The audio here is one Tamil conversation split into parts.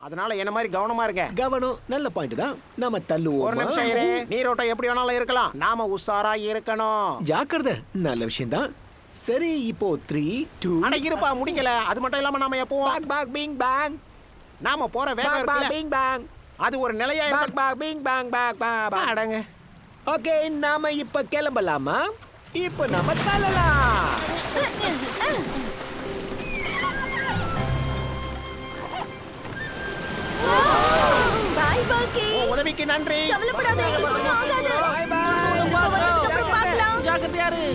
அதனால என்ன மாதிரி கவனமா இருங்க. கவனம் நல்ல பாயிண்ட் தான். நாம தள்ளுவோம். ஒரு நிமிஷம் இரு. நீரோட்டம் எப்படி வேணாலும் இருக்கலாம், நாம உஷாரா இருக்கணும். ஜாக்கிரதை. நல்ல விஷயம் தான். சரி, இப்போ 3 2 அட இருப்பா, முடிக்கல. அது மட்டும் இல்லாம நாம எப்பவும் பாக் பாக் பிங் பாங் நாம போற வேகம் பாக் பாக் இருக்குல்ல, பிங் பாங் அது ஒரு நிலையா பாக் இருக்கு. பாக் பிங் பாங் பாக் பாக். அடங்க. ஓகே, நாம இப்ப கிளம்பலாமா? இப்ப நாம தள்ளலாம். பாய் பாக்கி. உதவிக்கு நன்றி. கவலைப்படாத, எங்களுக்கு ஒண்ணும் ஆகாது. பாய் பாய். திரும்ப வந்ததுக்கு அப்புறம் பார்க்கலாம். ஜாக்கிரதையா இரு.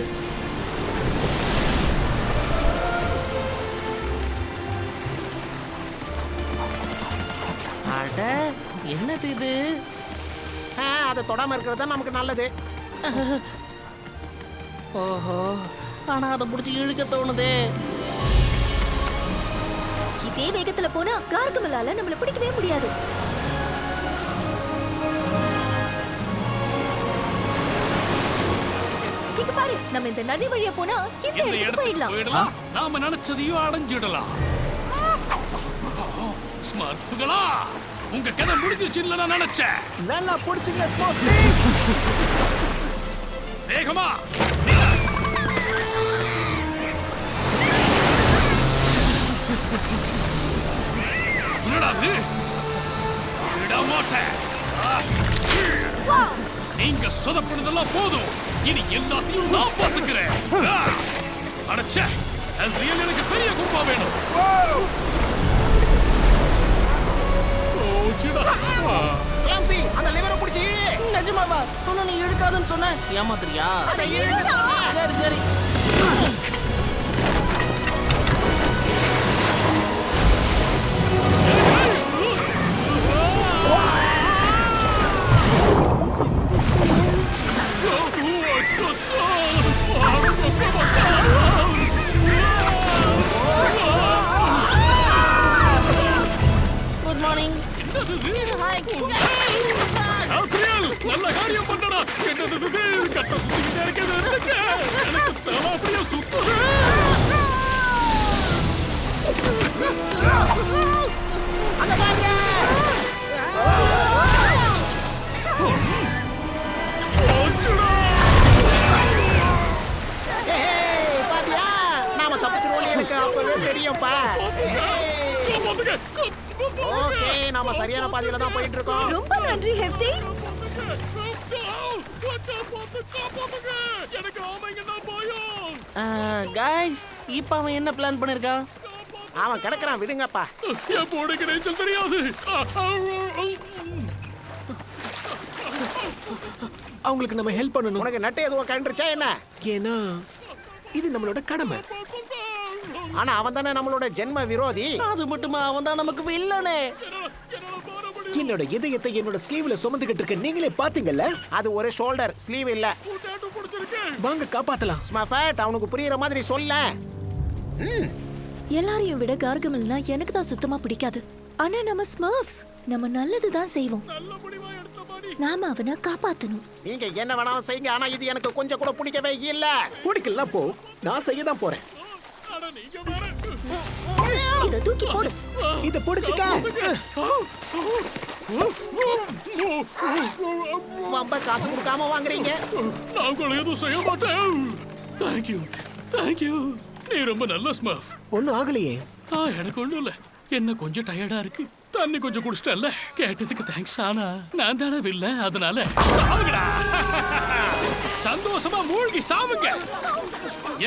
அட என்னது இது? அதை தொடாம இருக்கிறது தான் நமக்கு நல்லது. ஓஹோ, ஆனா அதை புடிச்சு இழுக்க தோணுதே. இதே வேகத்துல போனா கார்கமலால நம்மள பிடிக்கவே முடியாது. இங்க பாரு, நம்ம இந்த நதி வழியா போனா இந்த இடத்துக்கு போயிடலாம். நாம நினைச்சதையும் அடைஞ்சிடலாம். ஸ்மார்ட்ஃபுகளா, உங்க கதை முடிஞ்சிருச்சுன்னு நான் நினைச்சேன். நல்லா புடிச்சுங்க ஸ்மோக். வேகமா என்னடா இது? விட மாட்டேன். நீங்க சொதப்படுதெல்லாம் போதும். இனி எல்லாத்தையும் நான் பார்த்துக்கிறேன். அடச்சே, அஸ்ரியல் எனக்கு பெரிய கும்பா வேணும். கிளாம்சி, அந்த லிவரை பிடிச்சி இழு. நிஜமாவா? சொன்ன நீ இழுக்காதுன்னு சொன்ன. ஏமாத்துறியா? அதை இழுடா. சரி சரி. Good morning. ஹாய். அஸ்ரியல், நல்ல காரியம் பண்ணடா. என்னது கட்ட சுத்திக்கிட்டே இருக்குது. எனக்கு தலை அப்படியே சுத்துது. அங்க பாருங்க. ஏய், பாத்தியா? நாம தப்பிச்சிருவோம்னு எனக்கு அப்பவே தெரியும்ப்பா. ஓகே, நாம சரியான பாதையில தான் போயிட்டு இருக்கோம். ரொம்ப நன்றி ஹெஃப்டி. எனக்கு ஆமைங்கன்னா பயம். கைஸ், இப்போ அவன் என்ன பிளான் பண்ணிருக்கான்? அவன் கிடக்குறான், விடுங்கப்பா. என் போடுக்கு நீச்சல் தெரியாது. அவங்களுக்கு நம்ம ஹெல்ப் பண்ணணும். உனக்கு நட்டு எதுவும் கண்டுருச்சா என்ன? ஏன்னா இது நம்மளோட கடமை. ஆனா அவன் தானே நம்மளோட ஜென்ம விரோதி. அது மட்டுமா, அவன் தான் நமக்கு வில்லனே. என்னோட இதயத்தை என்னோட ஸ்லீவ்ல சுமந்துகிட்டு இருக்க நீங்களே பாத்தீங்கல்ல. அது ஒரு ஷோல்டர், ஸ்லீவ் இல்ல. வாங்க காப்பாத்தலாம். ஸ்மஃபட், அவனுக்கு புரியுற மாதிரி சொல்ல. எல்லாரையும் விட கார்கமல்னா எனக்கு தான் சுத்தமா பிடிக்காது. ஆனா நம்ம ஸ்மர்ஃப்ஸ் நம்ம நல்லது தான் செய்வோம். நாம அவனை காப்பாத்தணும். நீங்க என்ன வேணாலும் செய்யுங்க, ஆனா இது எனக்கு கொஞ்சம் கூட பிடிக்கவே இல்ல. பிடிக்கல போ, நான் செய்ய தான் போறேன். இத தூக்கி போடு. இத புடிச்சுக்க. வம்ப காசு கொடுக்காம வாங்குறீங்க. நாங்கள் எதுவும் செய்ய மாட்டேன். Thank you thank you. நீ ரொம்ப நல்ல ஸ்மர்ஃப். ஒன்னும் ஆகலையே. எனக்கு ஒண்ணும் இல்ல. என்ன கொஞ்சம் டயர்டா இருக்கு. தண்ணி கொஞ்சம் குடிச்சிட்டல்ல, கேட்டதுக்கு தேங்க்ஸ். ஆனா நான் தானே வில்ல, அதனால சாவுங்கடா. சந்தோஷமா மூழ்கி சாவுங்க.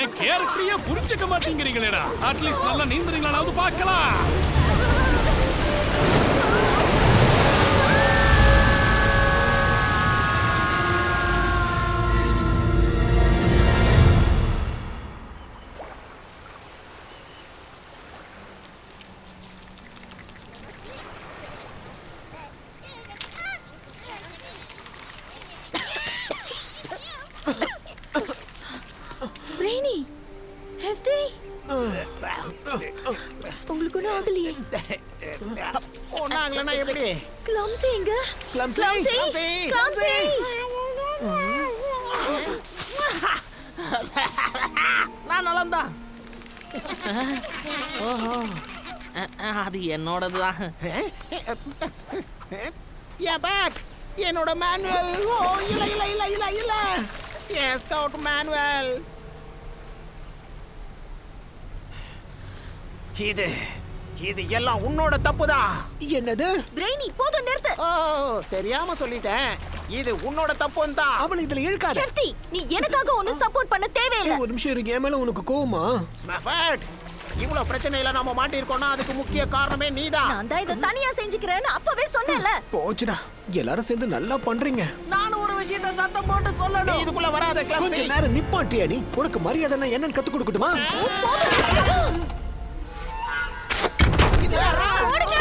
என் கேரக்டரையே புரிஞ்சுக்க மாட்டேங்கிறீங்களேடா. அட்லீஸ்ட் நல்லா நீந்துறீங்களாவது பார்க்கலாம். ரெய்னி, ஹெஃப்டி, உங்களுக்கு ஒன்றும் ஆகலையே? ஒன்னும் ஆகலன்னா எப்படி? கிளம்ஸி எங்க? கிளம்ஸி, கிளம்ஸி, கிளம்ஸி. நான் நலம்தான். ஓஹோ, அது என்னோடதுதான். என் பேக் என்னோட மேனுவல். ஓ இல்ல இல்ல இல்ல இல்ல இல்ல என் ஸ்கவுட் மேனுவல். இது எல்லாம் உன்னோட தப்புதான். என்னது? பிரெய்னி போதும் நிறுத்து. ஓ தெரியாம சொல்லிட்டேன். இது உன்னோட தப்புன்னு தான். அவளை இதுல இழுக்காத. லெஃப்டி, நீ எனக்காக ஒன்னும் சப்போர்ட் பண்ண தேவையில்லை. ஒரு நிமிஷம் இருக்கு. என் மேல உனக்கு கோவமா? ஸ்மஃபர்ட், இவ்வளவு பிரச்சனையில நாம மாட்டி இருக்கோம்னா அதுக்கு முக்கிய காரணமே நீதான். நான் தான் இதை தனியா செஞ்சுக்கிறேன்னு அப்பவே சொன்னேன்ல. போச்சுடா, எல்லாரும் சேர்ந்து நல்லா பண்றீங்க. நானும் ஒரு விஷயத்த சத்தம் போட்டு நீ சொல்லணும். இதுக்குள்ள வராத கொஞ்ச கிளப்ஸி. நேரம் நிப்பாட்டியா நீ? உனக்கு மரியாதை என்னன்னு கத்து கொடுக்கட்டுமா? இது யாரா? ஓடுங்க.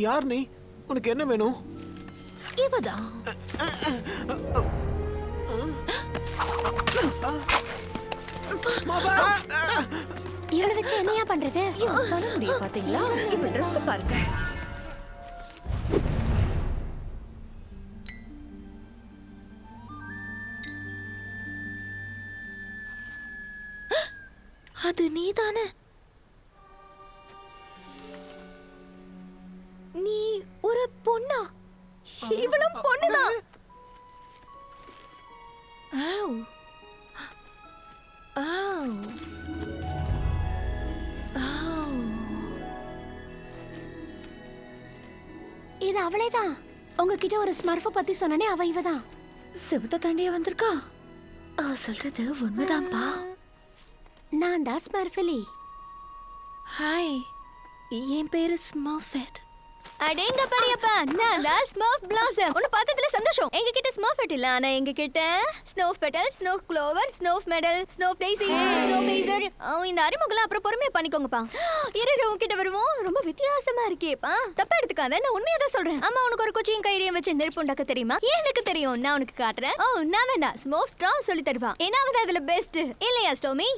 யார் நீ? உனக்கு என்ன வேணும்? இவதான். இவளை வச்சு என்னையா பண்றது? பண்ண முடியும் பாத்தீங்களா? இவ Dress பாருங்க. அது நீதானே? நீ ஒரு பொண்ணா? இவளும் பொண்ணுதான். ஆவ். ஆவ். ஆவ். இது அவளேதான். உங்ககிட்ட ஒரு ஸ்மர்ஃப பத்தி சொன்னனே, அவ இவதான். சிவத்தை தாண்டிய வந்திருக்கா? அவ சொல்றது உண்மைதான்பா. நான் தான் ஸ்மர்ஃபலி. ஹாய், என் பேரு ஸ்மர்ஃபெட். அடேங்க படியப்பா, நான் தான் ஸ்மர்ஃப் பிளாசம். உன்னை பார்த்ததுல சந்தோஷம். எங்க கிட்ட ஸ்மர்ஃபெட் இல்ல, ஆனா எங்க கிட்ட Snoof Petal, Snoof Clover, Snoof Medal, Snoof Daisy, Snoof Laser. இந்த அறிமுகலாம் அப்புறம் பொறுமையா பண்ணிக்கோங்கப்பா. இரு உன்கிட்ட வருவோம். ரொம்ப வித்தியாசமா இருக்கேப்பா. தப்பா எடுத்துக்காத, நான் உண்மையா தான் சொல்றேன். அம்மா உனக்கு ஒரு குச்சியும் கைரியம் வச்சு நெருப்பு உண்டாக்க தெரியுமா? எனக்கு தெரியும், நான் உனக்கு காட்டுறேன். ஓ நான் வேண்டாம், ஸ்மோஃப் ஸ்ட்ராங் சொல்லி தருவா. ஏன்னா அவதான் அதுல பெஸ்ட் இல்லையா ஸ்டோமி?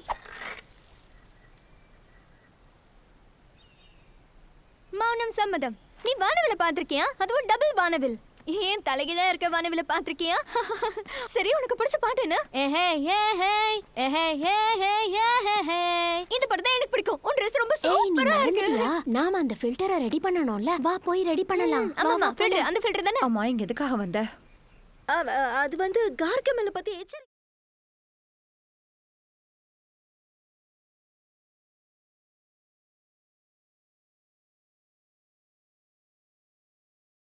மௌனம் சம்மதம். நீ வானவில பாத்திருக்கியா? அதுவும் டபுள் வானவில். ஏன் தலைகீழா இருக்க வானவில பாத்திருக்கியா? சரி, உனக்கு பிடிச்ச பாட்டு என்ன? இந்த பாட்டு தான் எனக்கு பிடிக்கும். உன் Dress ரொம்ப சூப்பரா இருக்கு. நாம அந்த ஃபில்டரை ரெடி பண்ணனும்ல. வா போய் ரெடி பண்ணலாம். ஆமா, ஃபில்டர், அந்த ஃபில்டர் தானே. அம்மா, இங்க எதுக்காக வந்த? அது வந்து கார்கமெல்ல பத்தி எச்சரி